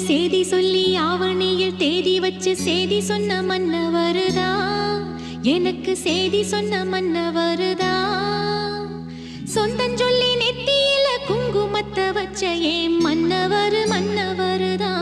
சேதி சொல்லி ஆவணியில் தேதி வச்சு சேதி சொன்ன மன்னவருதா, எனக்கு சேதி சொன்ன மன்னவருதா. சொந்தஞ்சொல்லி நெத்தியில குங்குமத்தை வச்ச ஏன் மன்னவர் மன்னவருதா.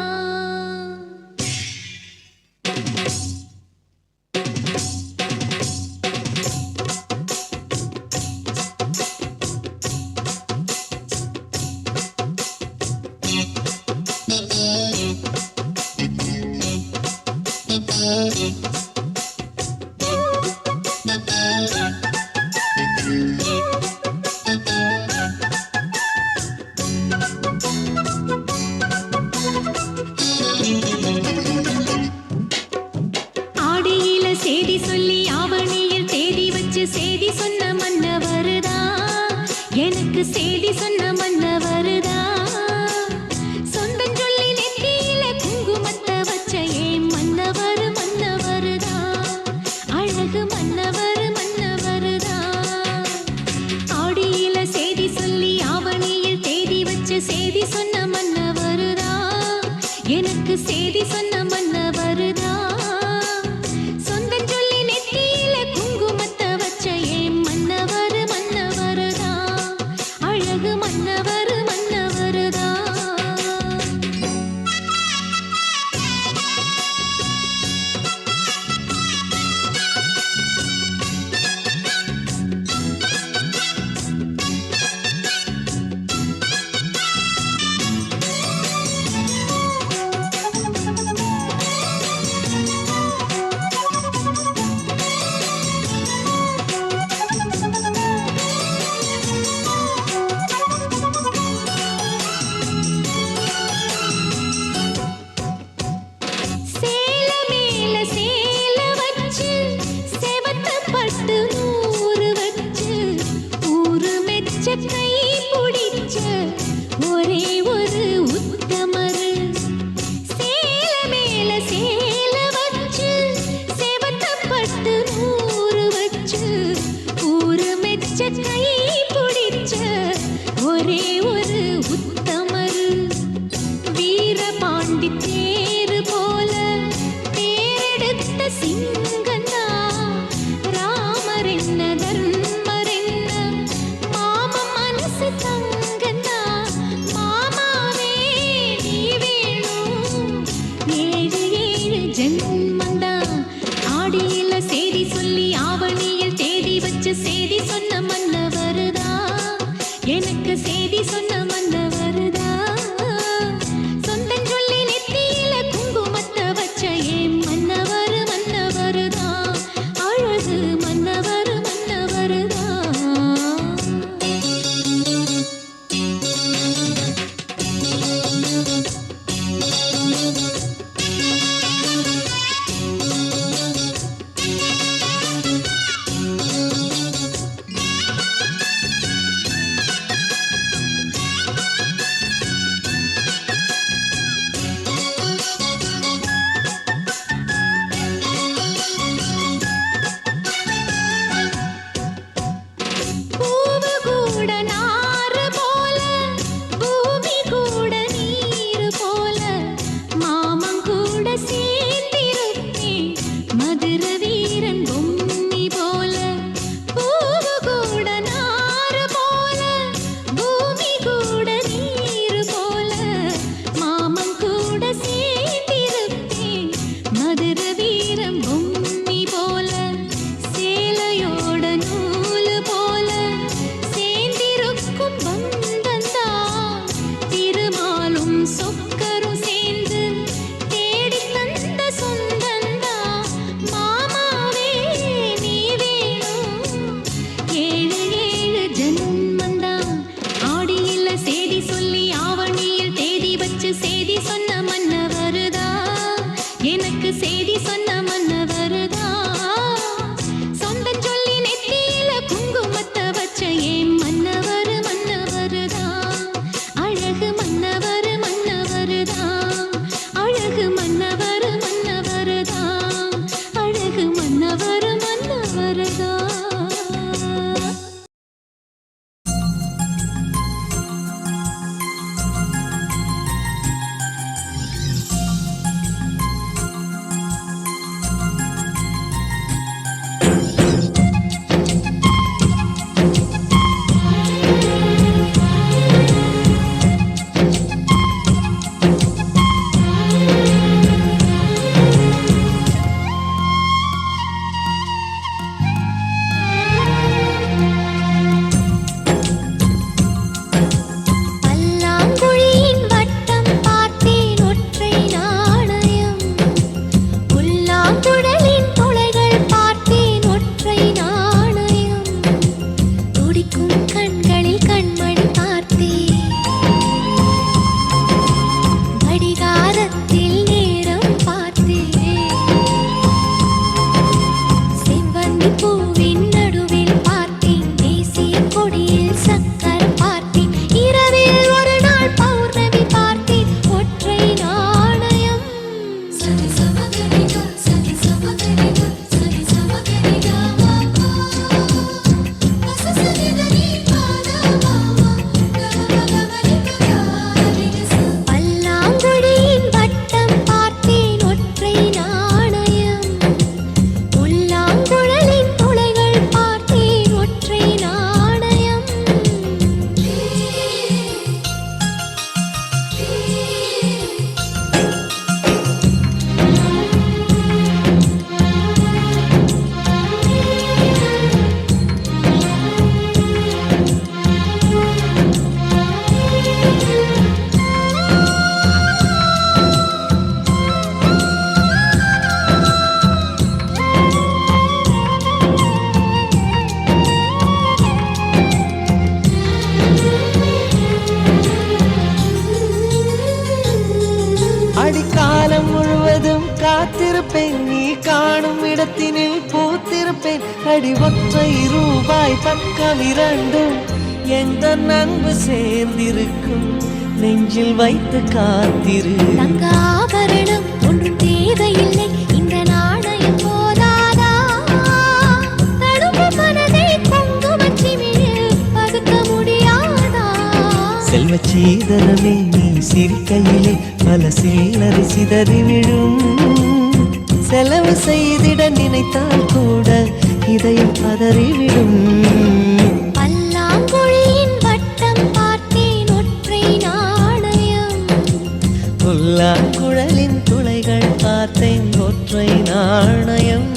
ஆடியில சேதி சொல்லி ஆவணியில் தேதி வச்சு சேதி சொன்ன மன்னவருதா, எனக்கு சேதி சொன்ன மன்னவருதா. சொந்தஞ்சொல்லி நெத்தியில குங்குமத்தை வச்ச ஏன் மன்னவர் மன்னவருதா, அழகு மன்னவர் மன்னவருதா. ஆடியில சேதி சொல்லி ஆவணியில் தேதி வச்சு சேதி சொன்ன மன்னவருதா, எனக்கு சேதி சொன்ன மன்னவருதா. சொந்தஞ்சொல்லி நெத்தியில குங்குமத்தை வச்ச ஏன் மன்னவர் மன்னவருதா, அழகு மன்னவர் மன்னவருதா. சேல மேல சேல வச்சு செவத்த பட்டு நூறு வச்சு ஊரு மெச்ச கை பிடிச்ச ஒரே ஒரு உத்தமரு. சேல மேல சேல வச்சு செவத்த பட்டு நூறு வச்சு ஊரு மெச்ச கை பிடிச்ச ஒரே ஒரு உத்தமரு. வீரபாண்டி தேரு போல தேரெடுத்த சிங்கந்தா, ராமர் என்ன தர்மர் என்ன மாம மனசு தங்கந்தா. மாமாவே நீ வேணும் ஏழு ஏழு ஜென்மந்தா. ஆடியில சேதி சொல்லி ஆவணியில் தேதி வச்சு சேதி சொன்ன மன்னவருதா, எனக்கு சேதி சொன்ன மன்னவருதா. சொந்தஞ்சொல்லி நெத்தியில குங்குமத்தை வச்ச ஏன் மன்னவர் மன்னவருதா, அழகு மன்னவர் மன்னவருதா. அடிக்காலம் முழுவதும் காத்திருப்பேன், நீ காணும் இடத்தினில் பூத்திருப்பேன். அடி ஒற்றை ரூபாய் பக்கம் இரண்டும் எந்த அன்பு சேர்ந்திருக்கும், நெஞ்சில் வைத்து காத்திரு. தங்க ஆபரணம் ஒன்றும் தேவையில்லை, இந்த நாணயம் போதாதா? தடுப்பு மனதை குங்குமச்சிமிழில் பதுக்க முடியாதா? செல்வச் சீதனமே நீ சிரிக்கையிலே பல சில்லறை சிதறி விழும். செலவு செய்திட நினைத்தால் கூட இதயம் பதறிவிடும். பல்லாங்குழியின் வட்டம் பார்த்தேன் ஒற்றை நாணயம், புல்லாங்குழலின் துளைகள் பார்த்தேன் ஒற்றை நாணயம்.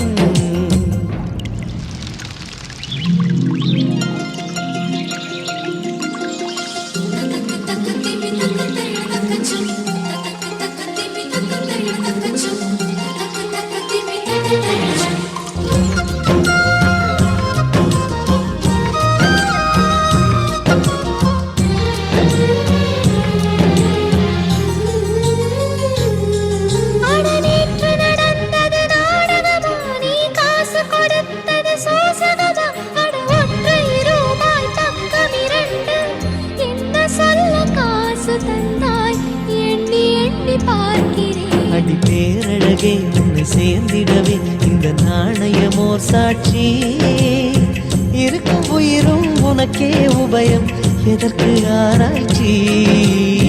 அடி பேரழகே உன்னை சேர்ந்திடவே இந்த நாணயமோர் சாட்சி. இருக்கும் உயிரும் உனக்கே உபயம், எதற்கு ஆராய்ச்சி?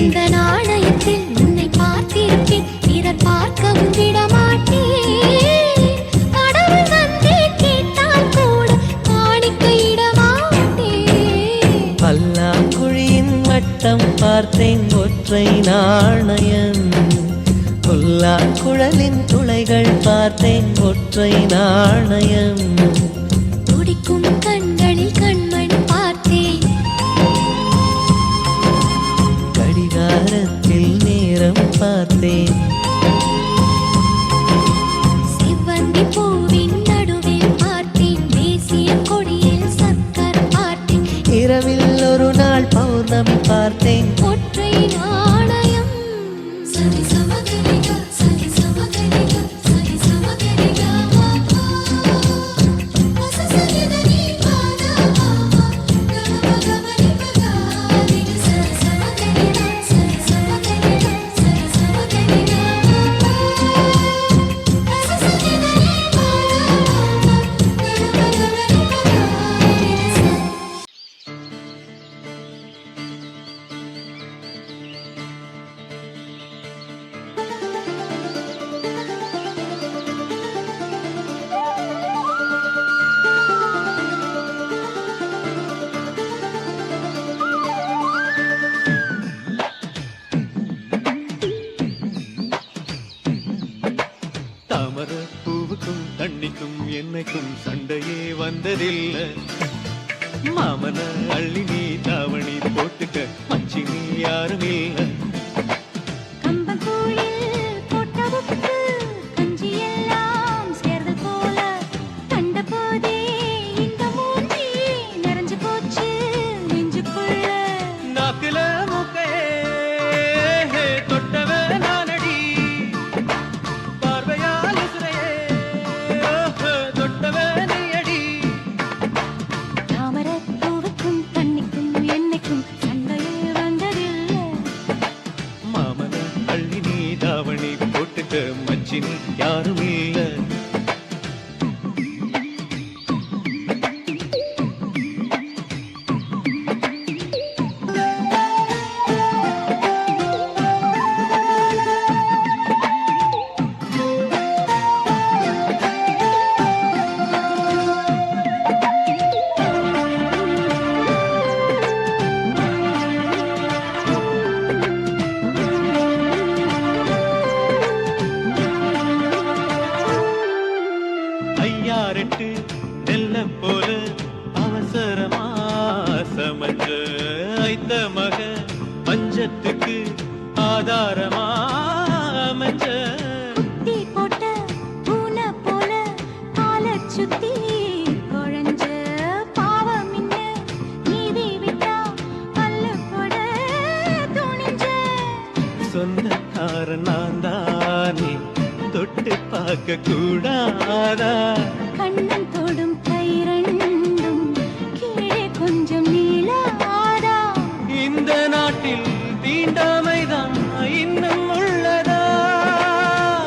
இந்த நாணயத்தில் உன்னை பார்த்திருப்பேன், பிறர் பார்க்கவும் விடமாட்டேன். கடவுள் வந்தே கேட்டால் கூட காணிக்கையிட மாட்டேன். பல்லாங்குழியின் வட்டம் பார்த்தேன் ஒற்றை நாணயம், புல்லாங்குழலின் துளைகள் பார்த்தேன் ஒற்றை நாணயம். துடிக்கும் கண்களில் கண்மணி பார்த்தேன், கடிகாரத்தில் நேரம் பார்த்தேன். செவ்வந்தி பூவின் நடுவில் பார்த்தேன், தேசிய கொடியில் சக்கர் பார்த்தேன். இரவில் ஒரு நாள் பௌர்ணமி பார்த்தேன். ஒற்றை நாணயம் சரி சமகரிகா, சரி சமகரிகா, சரி சமகரிகா. சசரிதனி பாதா கமகமரி பகாரி. சரி சமகரிகா, சரி சமகரிகா, சரி சமகரிகா. சசரிதனி பாதா கமகமரி பகாரி. தாமர பூவுக்கும் தண்ணிக்கும் என்னைக்கும் சண்டையே வந்ததில்லை. மாமன அள்ளி நீ தாவணி போட்டுக்க மச்சி நீ யாரும் இல்லை. கம்பங்கூழில் போட்ட உப்பு கஞ்சி எல்லாம் சேர்ந்து போல கண்டபோதே இந்த மூஞ்சி நிறைஞ்சு போச்சு நெஞ்சுக்குள்ள. நாக்குல மூக்கே தொட்டவ நானடி, பார்வையால் உசுரையே தொட்டவ நீயடி. தாமரப் பூவுக்கும் தண்ணிக்கும் என்னைக்கும் சண்டையே வந்ததில்லை. மாமன அள்ளி நீ தாவணி போட்டுக்க மச்சி நீ யாரும் இல்லை. மாற நான் தானே தொட்டு பார்க்க கூடாதா கண்ணன் தொடும் கை ரெண்டும் கீழே கொஞ்சம் நீளாதா இந்த நாட்டில் தீண்டாமைதான் இன்னும் உள்ளதா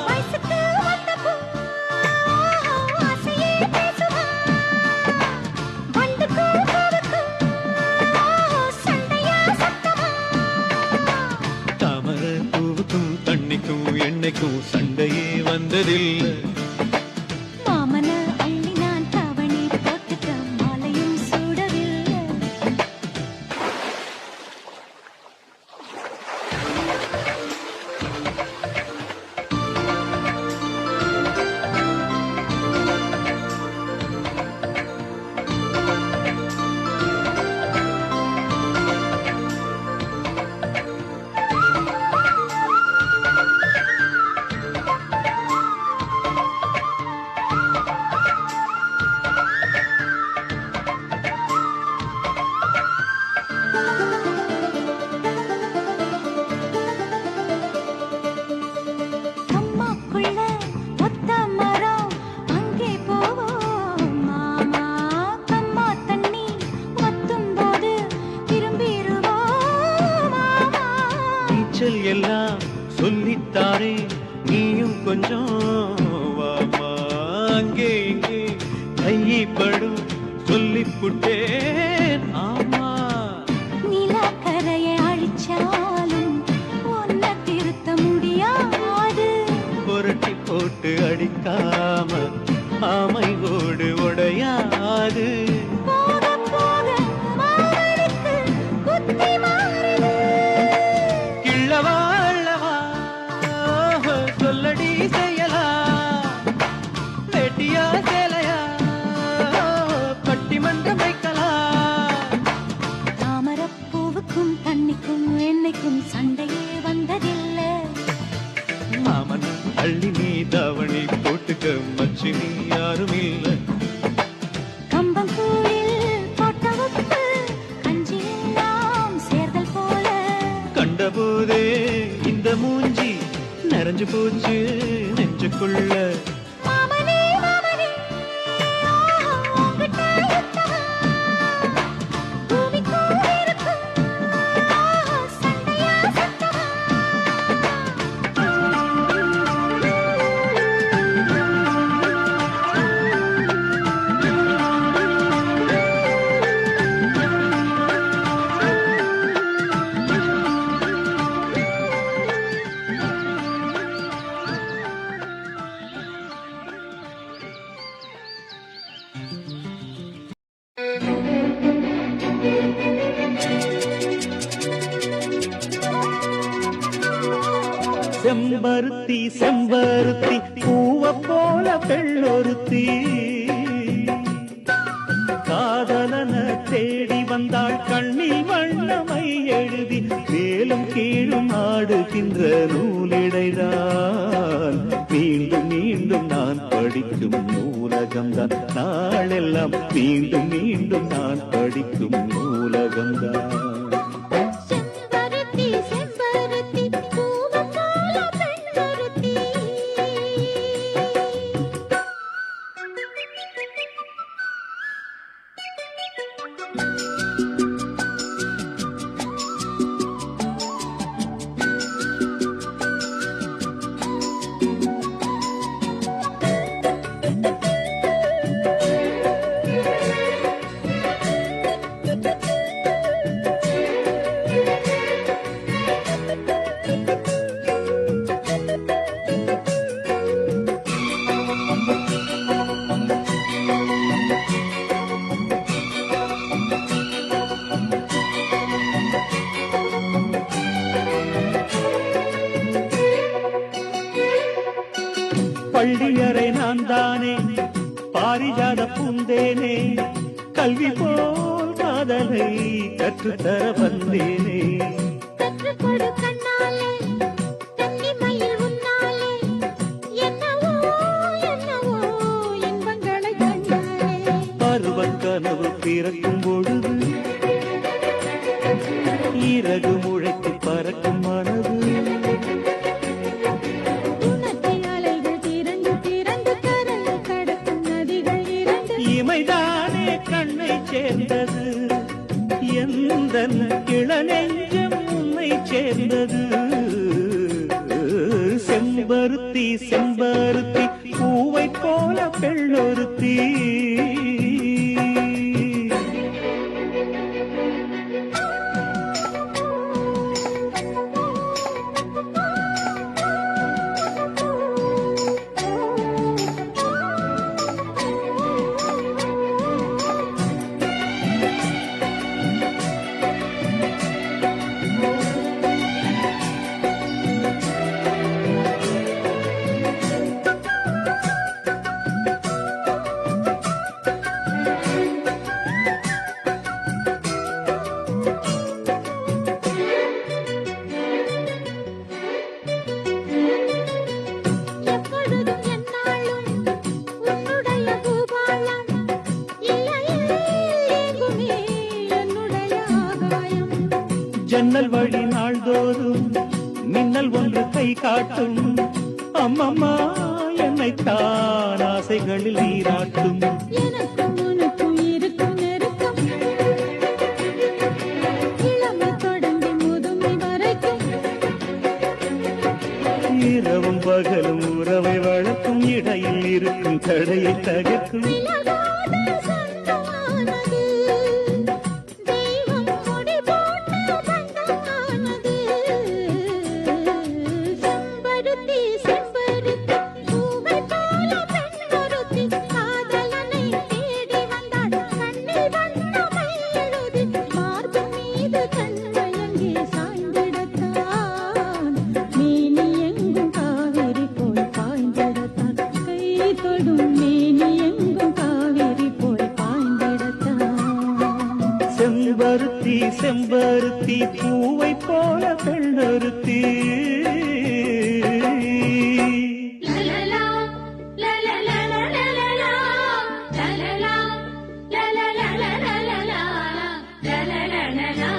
வயசுக்கு வந்த பூ, ஆசையே பேசுமா. வண்டுக்கும் பூவுக்கும் சண்டையா சத்தமா. தாமர பூவுக்கும் தண்ணிக்கும் எண்ணெய்க்கும் சண்டையே வந்ததில்லை மாமன அள்ளி நான் தாவணி போட்டுக்க மாலையும் சூடவில்லை. அம்மாக்குள்ள ஒத்த மரம் அங்கே போவோம் மாமா. கம்மா தண்ணி ஒத்தும் போது திரும்பிடுவோம் மாமா. நீச்சல் எல்லாம் சொல்லித்தாரே நீயும் கொஞ்சம் வாமா அங்கே இங்கே கைப்படும் சொல்லிப்புட்டேன் ஆமா நிலக்கரையை அழிச்சாலும் ஒன்ன திருத்த முடியாது. புரட்டி போட்டு அடிக்காம ஆமை ஓடு உடையாது போக போக மாரடிக்கு புத்தி மாறுது. கிள்ளவா அள்ளவா சொல்லடி செய்யலா வெட்டியா சேலையா பட்டிமன்றம் வைக்கலாம் தாமரப்பூவுக்கும் தண்ணிக்கும் எண்ணெய்க்கும் சண்டையே வந்ததில்லை. மாமன் அள்ளி நீ தாவணி போட்டுக்க மச்சி நீ யாரும் இல்ல கம்பங்கூழில் போட்ட உப்பு கஞ்சியெல்லாம் சேர்தல் போல. கண்டபோதே இந்த மூஞ்சி நிறைஞ்சு போச்சு நெஞ்சுக்குள்ள மாமனே மாமனே உங்கிட்ட யுத்தமா. பூமிக்கும் உயிருக்கும் சண்டையா சத்தமா. செம்பருத்தி செம்பருத்தி பூவ போல பெள்ளொருத்தி காதலன தேடி வந்தாள் கண்ணில் வண்ணமை எழுதி மேலும் கீழும் ஆடுகின்ற நூலிடைதான் மீண்டும் மீண்டும் நான் படிக்கும் நூலகம்தான் நாளெல்லாம் மீண்டும் மீண்டும் நான் படிக்கும் நூலகம்தான் செம்பருத்தி செம்பருத்தி பூவ போல பெண்ணொருத்தி. பள்ளியறை நான் தானே பாரிஜாத பூந்தேனே கல்வி போல் காதலை கற்றுத்தர வந்தேனே கற்றுக்கொடு கண்ணாலே தன்னிமையில் உன்னாலே என்னவோ என்னவோ இன்பங்களை கண்டாலே. பருவக் கனவு பிறக்கும் பொழுது இறகு முளைத்து பறக்கும் மனது சேர்ந்தது எந்த இளநெஞ்சம் உன்னை சேர்ந்தது செம்பருத்தி செம்பருத்தி பூவை போல பெண்ணொருத்தி எப்பொழுதும் எந்நாளும் உன்னுடைய பூபாலம் இல்லையே எங்குமே என்னுடைய ஆகாயம் ஜன்னல் வழி நாள்தோறும் மின்னல் ஒன்று கை காட்டும் அம்மம்மா என்னைத்தான் ஆசைகளில் நீராட்டும் எனக்கும் உனக்கும் இருக்கும் நெருக்கம் இளமை தொடங்கி முதுமை வரைக்கும் இரவும் பகலும் உறவை வளர்க்கும் இடையில் இருக்கும் தடையை தகர்க்கும் விலகாத சொந்தமானது தெய்வம் கொடி போட்ட பந்தமானது செம்பருத்தி செம்பருத்தி பூவை போல பெண்ணொருத்தி காதலனை தேடி வந்தாள் கண்ணில் வண்ணமை எழுதி மார்பு மீது கண்மயங்கி சாய்ந்திடத்தான் மேனி எங்கும் காவிரி போய் பாய்ந்திடத்தான் கை தொடும் மேனி எங்கும் காவிரி போய் பாய்ந்திடத்தான் செம்பருத்தி செம்பருத்தி பூவை போல பெண்ணொருத்தி லலலா லலலா லலலா லலலா லலலா லலலா லலலா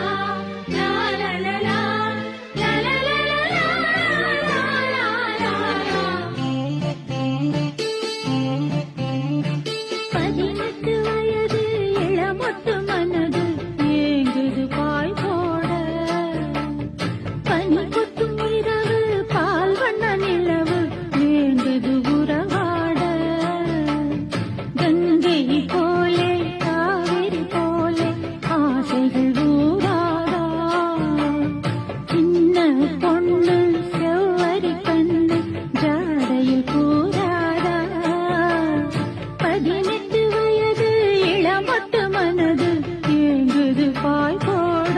பதினெட்டு வயது இளமொட்டு மனது ஏங்குது பாய் போட பனி கொட்டும் இரவு பால் வண்ண நிலவு ஏங்குது உறவாட கங்கை போலே காவிரி போலே ஆசைகள் ஊராடா சின்ன பொண்ணு செவ்வரி கண்ணு ஜாடையில் கூறாடா பதினெட்டு வயது இளமொட்டு மனது ஏங்குது பாய் போட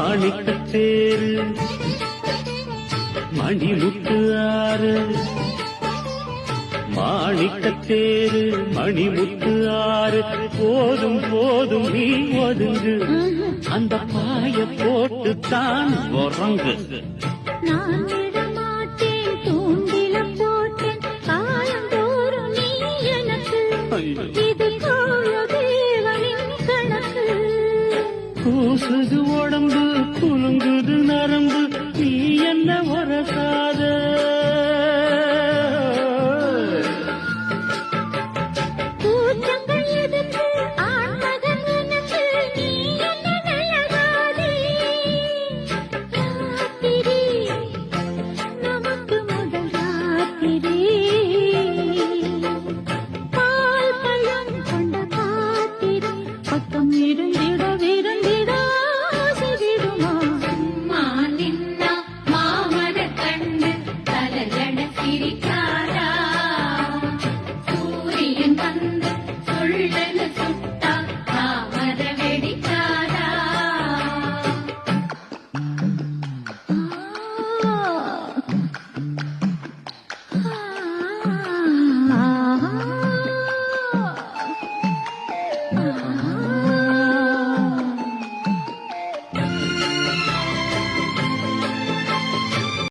மாணிக்கத்தேரு மணிமுத்து ஆறு மாணிக்கத்தேரு மணிமுத்து ஆறு போதும் போதும் நீ ஒதுங்கு அந்த பாய போட்டு தான் உறங்கு நான்